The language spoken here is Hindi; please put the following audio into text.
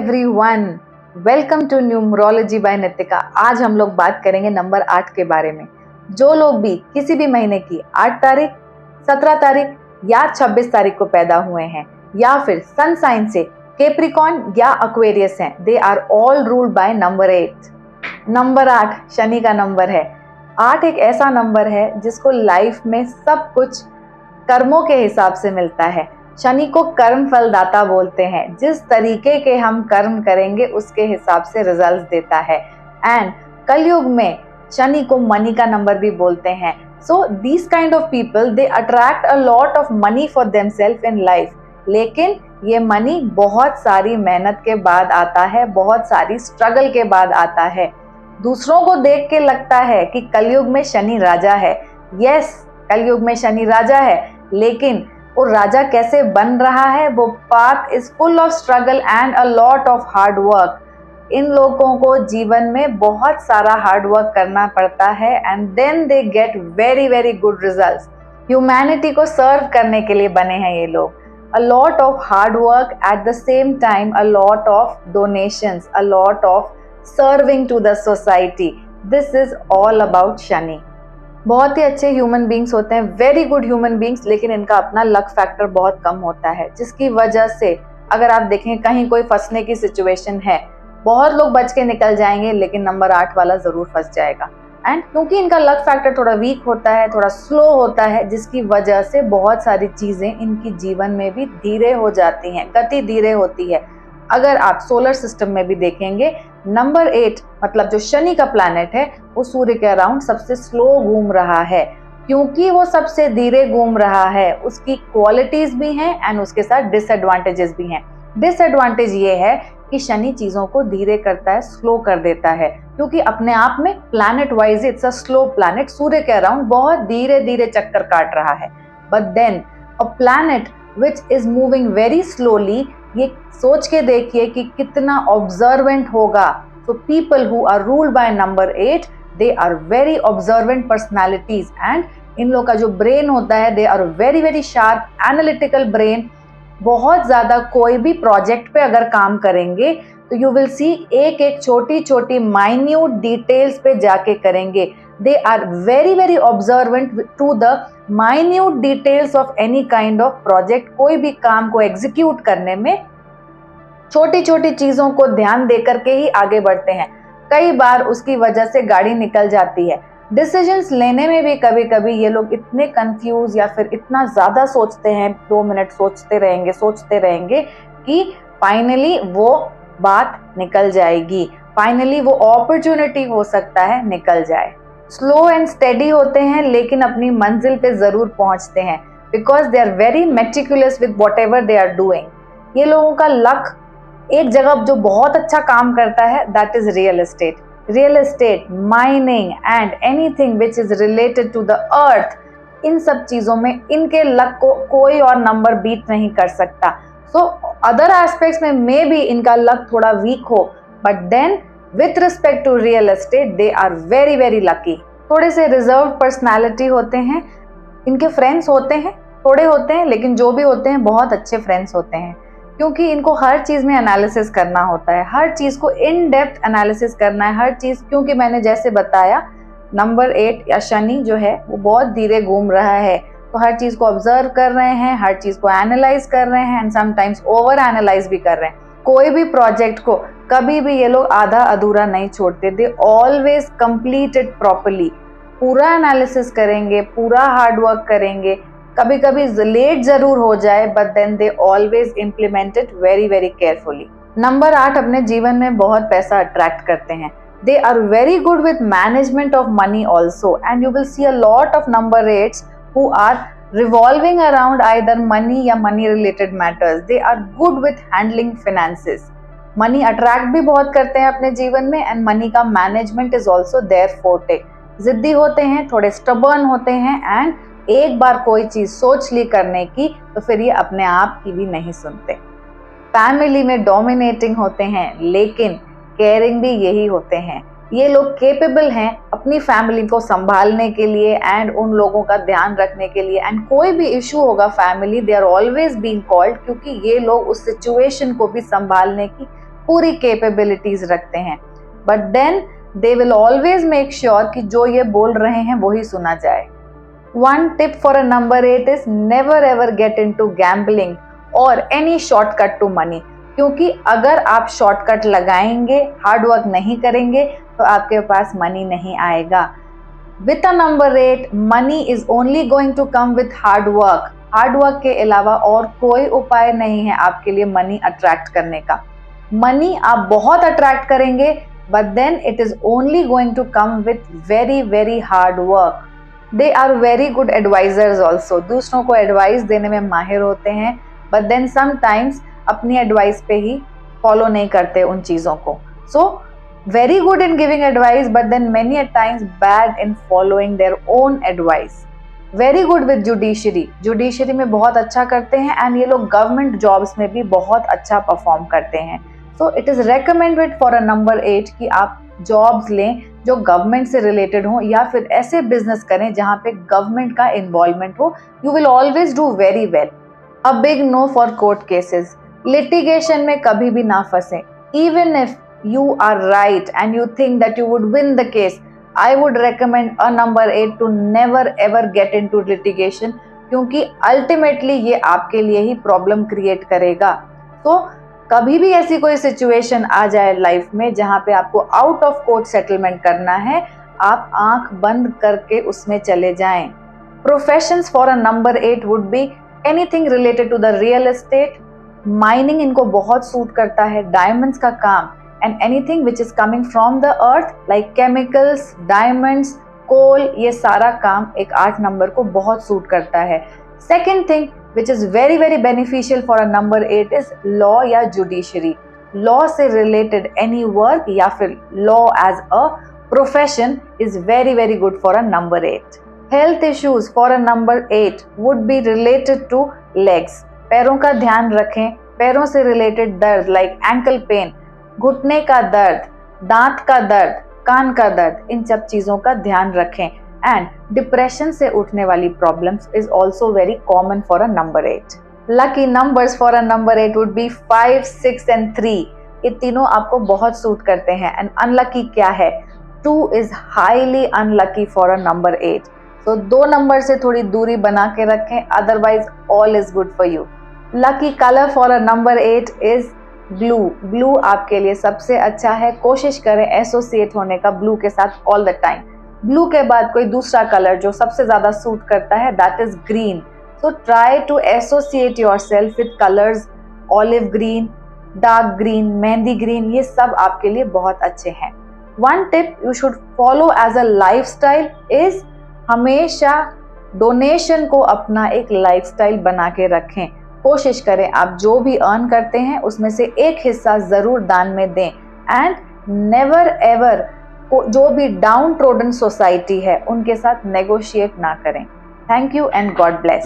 Everyone, welcome to numerology by Nitika. आज हम लोग बात करेंगे नंबर 8 के बारे में। जो लोग भी किसी भी महीने की 8 तारीख, 17 तारीख या 26 तारीख को पैदा हुए हैं या फिर सन साइन से कैप्रिकॉर्न या एक्वेरियस हैं, they are all ruled by number 8। Number 8 Shani का नंबर है। 8 एक ऐसा नंबर है जिसको लाइफ में सब कुछ कर्मों के हिसाब से मिलता है। शनि को कर्म फलदाता बोलते हैं। जिस तरीके के हम कर्म करेंगे उसके हिसाब से रिजल्ट्स देता है। एंड कलयुग में शनि को मनी का नंबर भी बोलते हैं। So these kind of people they attract a lot of money for themselves in life. लेकिन ये मनी बहुत सारी मेहनत के बाद आता है, बहुत सारी स्ट्रगल के बाद आता है। दूसरों को देख के लगता है कि कलयुग में शनि राजा है। यस, कलयुग में शनि राजा है, लेकिन वो राजा कैसे बन रहा है, वो path is full of struggle and a lot of hard work. इन लोगों को जीवन में बहुत सारा हार्ड वर्क करना पड़ता है and then they get very very good results. Humanity को सर्व करने के लिए बने हैं ये लोग। A lot of hard work at the same time, a lot of donations, a lot of serving to the society. This is all about Shani. बहुत ही अच्छे ह्यूमन बींग्स होते हैं, वेरी गुड ह्यूमन बींग्स, लेकिन इनका अपना लक फैक्टर बहुत कम होता है, जिसकी वजह से अगर आप देखें कहीं कोई फंसने की सिचुएशन है, बहुत लोग बच के निकल जाएंगे, लेकिन नंबर 8 वाला जरूर फंस जाएगा। एंड क्योंकि इनका लक फैक्टर थोड़ा वीक होता है, थोड़ा स्लो होता है, जिसकी वजह से बहुत सारी चीजें इनकी जीवन में भी धीरे हो जाती हैं, गति धीरे होती है। अगर आप सोलर सिस्टम में भी देखेंगे, नंबर 8 मतलब जो शनि का प्लैनेट है, वो सूर्य के अराउंड सबसे स्लो घूम रहा है। क्योंकि वो सबसे धीरे घूम रहा है, उसकी क्वालिटीज भी हैं एंड उसके साथ डिसएडवांटेजेस भी हैं। डिसएडवांटेज ये है कि शनि चीजों को धीरे करता है, स्लो कर देता है, क्योंकि अपने आप में planet wise it's a slow planet, सूर्य के अराउंड बहुत धीरे धीरे चक्कर काट रहा है। But then a planet which is moving very slowly, ये सोच के देखिए कि कितना ऑब्जर्वेंट होगा। So people who are ruled by number 8, they are very observant personalities and इन लोग का जो ब्रेन होता है, they are very very sharp, analytical brain. बहुत ज्यादा कोई भी प्रोजेक्ट पे अगर काम करेंगे तो यू विल सी एक एक छोटी छोटी माइन्यूट डिटेल्स पे जाके करेंगे। They are very very observant to the minute details of any kind of project. कोई भी काम को एग्जीक्यूट करने में छोटी छोटी चीजों को ध्यान देकर के ही आगे बढ़ते हैं। कई बार उसकी वजह से गाड़ी निकल जाती है। डिसीजंस लेने में भी कभी कभी ये लोग इतने कंफ्यूज या फिर इतना ज्यादा सोचते हैं, 2 मिनट सोचते रहेंगे कि फाइनली वो बात निकल जाएगी, फाइनली वो अपॉर्चुनिटी हो सकता है निकल जाए। स्लो एंड स्टेडी होते हैं, लेकिन अपनी मंजिल पे जरूर पहुंचते हैं, because they are very meticulous with whatever they are doing. ये लोगों का लक एक जगह जो बहुत अच्छा काम करता है, that is real estate. Real estate, mining and anything which is related to the earth, इन सब चीजों में इनके लक को कोई और नंबर बीट नहीं कर सकता। सो अदर एस्पेक्ट्स में मे बी इनका लक थोड़ा वीक हो, but then with respect to real estate they are very very lucky. थोड़े से रिजर्व पर्सनैलिटी होते हैं, इनके फ्रेंड्स होते हैं, थोड़े होते हैं, लेकिन जो भी होते हैं बहुत अच्छे फ्रेंड्स होते हैं, क्योंकि इनको हर चीज में एनालिसिस करना होता है, हर चीज को इन डेप्थ एनालिसिस करना है, हर चीज। क्योंकि मैंने जैसे बताया, नंबर 8 या शनि जो है वो बहुत धीरे घूम रहा है, तो हर चीज को ऑब्जर्व कर रहे हैं, हर चीज को एनालाइज कर रहे हैं एंड समटाइम्स ओवर एनालाइज भी कर रहे हैं। कोई भी प्रोजेक्ट को कभी भी ये लोग आधा अधूरा नहीं छोड़ते, they always complete it properly. पूरा एनालिसिस करेंगे, पूरा हार्ड वर्क करेंगे, कभी कभी लेट जरूर हो जाए, but then they always implement it very very carefully. Number 8 अपने जीवन में बहुत पैसा अट्रैक्ट करते हैं। They are very good with management of money also, and you will see a lot of number 8s who are revolving around either money या money related matters. They are good with handling finances. Money attract भी बहुत करते हैं अपने जीवन में and money का management is also their forte. जिद्दी होते हैं, थोड़े stubborn होते हैं and एक बार कोई चीज सोच ली करने की तो फिर ये अपने आप की भी नहीं सुनते। फैमिली में डोमिनेटिंग होते हैं, लेकिन केयरिंग भी यही होते हैं। ये लोग केपेबल हैं अपनी फैमिली को संभालने के लिए एंड उन लोगों का ध्यान रखने के लिए, एंड कोई भी इशू होगा family, they are always being called, क्योंकि ये लोग उस सिचुएशन को भी संभालने की पूरी कैपेबिलिटीज रखते हैं, but then they will always make sure कि जो ये बोल रहे हैं वही सुना जाए। One tip for a number 8 is never ever get into gambling or any shortcut to money, क्योंकि अगर आप शॉर्टकट लगाएंगे, हार्ड वर्क नहीं करेंगे, तो आपके पास मनी नहीं आएगा। With a number 8, money is only going to come with hard work. Hard work के अलावा और कोई उपाय नहीं है आपके लिए मनी अट्रैक्ट करने का। मनी आप बहुत अट्रैक्ट करेंगे, but then it is only going to come with very very hard work. They are very good advisors also. दूसरों को एडवाइस देने में माहिर होते हैं, but then sometimes अपनी एडवाइस पे ही फॉलो नहीं करते उन चीज़ों को। So very good in giving advice, but then many a times bad in following their own advice. Very good with judiciary. Judiciary में बहुत अच्छा करते हैं and ये लोग गवर्नमेंट जॉब्स में भी बहुत अच्छा परफॉर्म करते हैं। So it is recommended for a number 8 कि आप जॉब्स लें जो गवर्नमेंट से रिलेटेड हो, या फिर ऐसे बिजनेस करें जहां पे गवर्नमेंट का इन्वॉल्वमेंट हो। You will always do very well. A big no for court cases. Litigation में कभी भी ना फंसे। Even if you are right and you think that you would win the case, I would recommend a number 8 to never ever get into litigation, क्योंकि अल्टीमेटली ये आपके लिए ही प्रॉब्लम क्रिएट करेगा। तो कभी भी ऐसी कोई सिचुएशन आ जाए लाइफ में जहां पे आपको आउट ऑफ कोर्ट सेटलमेंट करना है, आप आंख बंद करके उसमें चले जाएं। Professions for a number 8 would be anything related to the real estate. Mining इनको बहुत सूट करता है, डायमंड्स का काम, and anything which is coming from the earth like chemicals, diamonds, coal, ये सारा काम एक 8 नंबर को बहुत सूट करता है। Second thing which is very very beneficial for a number 8 is law या judiciary. Law से related any work या फिर law as a profession is very very good for a number 8. Health issues for a number 8 would be related to legs. पैरों का ध्यान रखें। पैरों से related दर्द like ankle pain, घुटने का दर्द, दांत का दर्द, कान का दर्द, इन सब चीज़ों का ध्यान रखें। एंड डिप्रेशन से उठने वाली problems is also very common for a number 8। Lucky numbers for a number 8 would B 5, 6 and 3। ये तीनों आपको बहुत सूट करते हैं। एंड अनलकी क्या है? 2 is highly unlucky for a number 8। तो 2 नंबर से थोड़ी दूरी बना के रखें, otherwise all is good for you. Lucky colour for a number 8 is blue. Blue आपके लिए सबसे अच्छा है। कोशिश करें एसोसिएट होने का ब्लू के साथ ऑल द टाइम। ब्लू के बाद कोई दूसरा कलर जो सबसे ज्यादा सूट करता है, that is green. So try to associate yourself with colours olive green, dark green, mehndi green, ये सब आपके लिए बहुत अच्छे हैं। One tip you should follow as a lifestyle is हमेशा डोनेशन को अपना एक लाइफस्टाइल बना के रखें। कोशिश करें आप जो भी अर्न करते हैं उसमें से एक हिस्सा जरूर दान में दें। एंड नेवर एवर जो भी डाउन ट्रोडन सोसाइटी है उनके साथ नेगोशिएट ना करें। Thank you and God bless.